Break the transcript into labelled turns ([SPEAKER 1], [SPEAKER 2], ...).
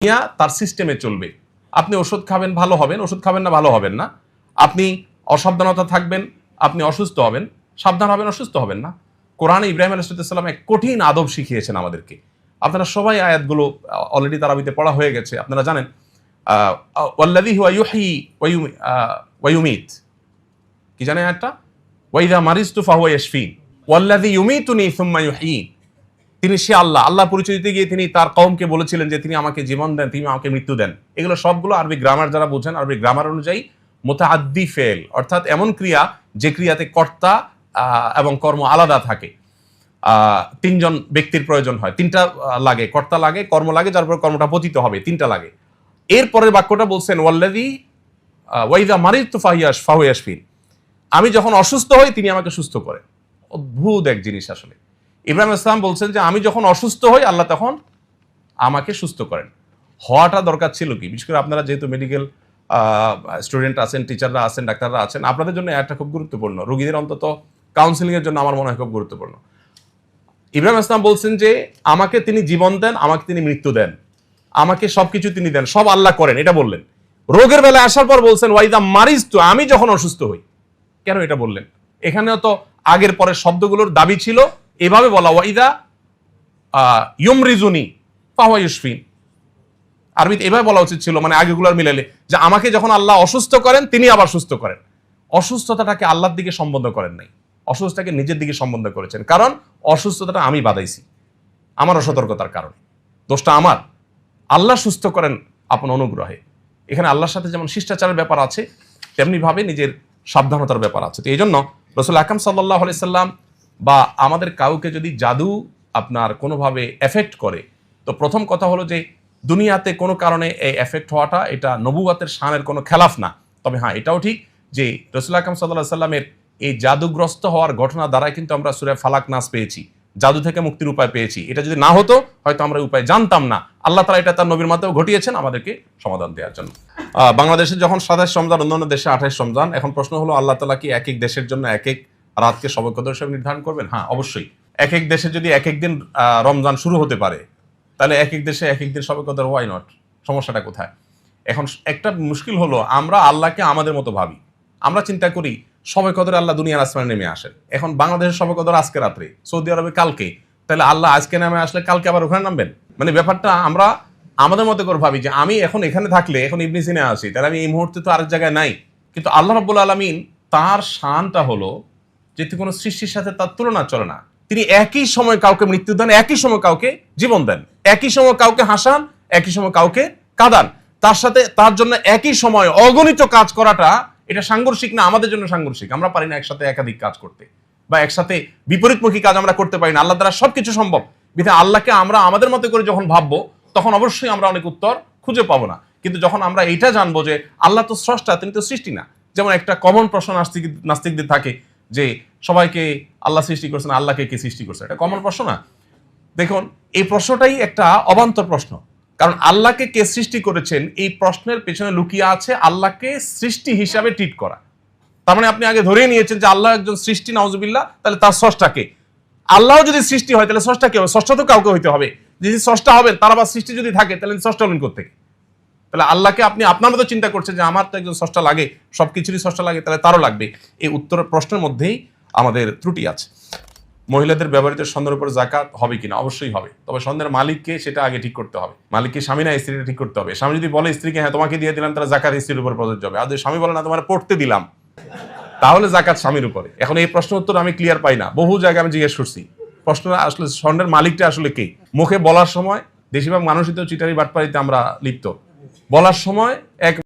[SPEAKER 1] দুনিয়া তার সিস্টেমে চলবে। আপনি ওষুধ খাবেন ভালো হবেন, ওষুধ খাবেন না ভালো হবেন না। আপনি অসাবধানতা থাকবেন, আপনি অসুস্থ হবেন, সাবধান হবেন, অসুস্থ হবেন না। কোরআনে ইব্রাহিম আলাইহিস সালাম এক কঠিন আদব শিখিয়েছেন আমাদেরকে। আপনারা সবাই আয়াতগুলো অলরেডি তারাবিতে পড়া হয়ে গেছে, আপনারা জানেন। ওয়াল্লাযী হুয়া ইউহয়ী ওয়া ইউমীত, কি জানেন আয়াতটা? ওয়া ইযা মারিজতু ফাহুয়া ইয়াশফিন ওয়াল্লাযী ইউমীতুনি সুম্মা ইউহয়ীন। তিনি সে আল্লাহ। আল্লাহ পরিচয় দিতে গিয়ে তিনি তার কওমকে বলেছিলেন যে তিনি আমাকে জীবন দেন, তিনি আমাকে মৃত্যু দেন। এগুলো সবগুলো আরবি গ্রামার যারা বোঝেন, আরবি গ্রামার অনুযায়ী মুতাআদ্দি ফেল, অর্থাৎ এমন ক্রিয়া যে ক্রিয়াতে কর্তা এবং কর্ম আলাদা থাকে। তিনজন ব্যক্তির প্রয়োজন হয়, তিনটা লাগে, কর্তা লাগে, কর্ম লাগে, যার পর কর্মটা পতিত হবে, তিনটা লাগে। এরপরের বাক্যটা বলছেন ওয়াল্লাযী ওয়া ইযা মারিজতু ফাহুয়া ইয়াশফিন, আমি যখন অসুস্থ হই তিনি আমাকে সুস্থ করেন। অদ্ভুত এক জিনিস আসলে। ইব্রাহিম ইসলাম বলছেন যে আমি যখন অসুস্থ হই আল্লাহ তখন আমাকে সুস্থ করেন। হওয়াটা দরকার ছিল কি? বিশেষ করে আপনারা যেহেতু মেডিকেল স্টুডেন্ট আছেন, টিচাররা আছেন, ডাক্তাররা আছেন, আপনাদের জন্য একটা খুব গুরুত্বপূর্ণ, রোগীদের অন্তত কাউন্সিলিং এর জন্য আমার মনে হয় খুব গুরুত্বপূর্ণ। ইব্রাহিম ইসলাম বলছেন যে আমাকে তিনি জীবন দেন, আমাকে তিনি মৃত্যু দেন, আমাকে সবকিছু তিনি দেন, সব আল্লাহ করেন, এটা বললেন। রোগের বেলায় আসার পর বলছেন ওয়াইদা মারিজতু, আমি যখন অসুস্থ হই। কেন এটা বললেন? এখানেও তো আগের পরের শব্দগুলোর দাবি ছিল এভাবে বলা, ওয়াইদা ইউমরিজুনি ফাহুয়া ইউশফিন। আরবিতে এভাবে বলা উচিত ছিল, মানে আগেগুলোর মিলালে, যে আমাকে যখন আল্লাহ অসুস্থ করেন তিনি আবার সুস্থ করেন। অসুস্থতাটাকে আল্লাহর দিকে সম্বন্ধ করেন নাই, অসুস্থতাকে নিজের দিকে সম্বন্ধ করেছেন। কারণ অসুস্থতাটা আমি বাধাইছি, আমার অসতর্কতার কারণে, দোষটা আমার। আল্লাহ সুস্থ করেন আপন অনুগ্রহে। এখানে আল্লাহর সাথে যেমন শিষ্টাচারের ব্যাপার আছে, তেমনি ভাবে নিজের সাবধানতার ব্যাপার আছে। তো এই জন্য রাসূল আকরাম সাল্লাল্লাহু আলাইহি সাল্লাম বা আমাদের কাউকে যদি জাদু আপনার কোনোভাবে এফেক্ট করে, তো প্রথম কথা হলো যে দুনিয়াতে কোনো কারণে এই এফেক্ট হওয়াটা এটা নবুওয়াতের শানের কোনো খেলাফ না। তবে হ্যাঁ, এটাও ঠিক যে রাসূল আকরাম সাল্লাল্লাহু আলাইহি সাল্লামের এই জাদুগ্রস্ত হওয়ার ঘটনা দ্বারাই কিন্তু আমরা সূরা ফালাক নাস পেয়েছি, জাদু থেকে মুক্তির উপায় পেয়েছি। এটা যদি না হতো হয়তো আমরা উপায় জানতাম না। আল্লাহ তাআলা এটা তার নবীর মাধ্যমে ঘটিয়েছেন আমাদেরকে সমাধান দেওয়ার জন্য। বাংলাদেশে যখন 27 রমজান, অন্যান্য দেশে 28 রমজান। এখন প্রশ্ন হলো আল্লাহ তাআলা কি এক এক দেশের জন্য এক এক রাতকে শবে কদর হিসেবে নির্ধারণ করবেন? হ্যাঁ, অবশ্যই। এক এক দেশে যদি এক এক দিন রমজান শুরু হতে পারে, তাহলে এক এক দেশে এক এক দিন শবে কদর, ওয়াই নট? সমস্যাটা কোথায়? এখন একটা মুশকিল হলো আমরা আল্লাহকে আমাদের মতো ভাবি। আমরা চিন্তা করি শবে কদরে আল্লাহ দুনিয়ার আসমানে নেমে আসেন। এখন বাংলাদেশের শবে কদর আজকে রাত্রে, সৌদি আরবে কালকে, তাহলে আল্লাহ আজকে নেমে আসলে কালকে আবার ওখানে নামবেন? মানে ব্যাপারটা আমরা আমাদের মতো করে ভাবি যে আমি এখন এখানে থাকলে, এখন ইবনে সিনা আছি, তাহলে আমি এই মুহূর্তে তো আরেক জায়গায় নাই। কিন্তু আল্লাহ রাব্বুল আলামিন, তার শানটা হলো যে কোনো সৃষ্টির সাথে তার তুলনা চলে না। তিনি একই সময় কাউকে মৃত্যু দেন, একই সময় কাউকে জীবন দেন, একই সময় কাউকে হাসান, একই সময় কাউকে কাঁদান। তার সাথে তার জন্য একই সময় অগণিত কাজ করাটা এটা সাংঘর্ষিক না? আমাদের জন্য সাংঘর্ষিক। আমরা পারি না একসাথে একাধিক কাজ করতে, বা একসাথে বিপরীতমুখী কাজ আমরা করতে পারি না। আল্লাহ দ্বারা সবকিছু সম্ভব। বিধায় আল্লাহকে আমরা আমাদের মতো করে যখন ভাববো, তখন অবশ্যই আমরা অনেক উত্তর খুঁজে পাবো না। কিন্তু যখন আমরা এটা জানবো যে আল্লাহ তো স্রষ্টা, তিনি তো সৃষ্টি না। যেমন একটা কমন প্রশ্ন নাস্তিকদের থাকে যে সবাইকে আল্লাহ সৃষ্টি করছেন, আল্লাহকে কে সৃষ্টি করছে? এটা কমন প্রশ্ন না? দেখুন, এই প্রশ্নটাই একটা অবান্তর প্রশ্ন। কারণ আল্লাহকে কে সৃষ্টি করেছেন, এই প্রশ্নের পেছনে লুকিয়ে আছে আল্লাহকে সৃষ্টি হিসাবে ট্রিট করা। তার মানে আপনি আগে ধরে নিয়েছেন যে আল্লাহ একজন সৃষ্টি, নাউজুবিল্লাহ, তাহলে তার স্রষ্টাকে। আল্লাহ যদি সৃষ্টি হয় তাহলে স্রষ্টা কে হবে? স্রষ্টা তো কাউকে হইতে হবে। যদি স্রষ্টা হবেন, তার আবার সৃষ্টি যদি থাকে, তাহলে স্রষ্টা হলেন কোত্থেকে? তাহলে আল্লাহকে আপনি আপনার মতো চিন্তা করছেন যে আমার তো একজন স্রষ্টা লাগে, সবকিছুরই স্রষ্টা লাগে, তাহলে তারও লাগবে। এই উত্তর প্রশ্নের মধ্যেই আমাদের ত্রুটি আছে। মহিলাদের ব্যবহৃত স্বর্ণের উপর যাকাত হবে কিনা? অবশ্যই হবে। তবে স্বর্ণের মালিককে সেটা আগে ঠিক করতে হবে। মালিককে স্বামী না স্ত্রীটা ঠিক করতে হবে। স্বামী যদি বলে স্ত্রীকে হ্যাঁ তোমাকে দিয়ে দিলাম, তাহলে যাকাত স্ত্রীর উপর প্রযোজ্য হবে। আর যদি স্বামী বলে না তোমার পড়তে দিলাম, তাহলে যাকাত স্বামীর উপরে। এখন এই প্রশ্ন উত্তর আমি ক্লিয়ার পাই না, বহু জায়গায় আমি জিজ্ঞেস করছি। প্রশ্ন আসলে স্বর্ণের মালিকটা আসলে কে? মুখে বলার সময় বেশিরভাগ মানুষই তো চিটারি বাটপাড়িতে আমরা লিপ্ত। বলার সময় এক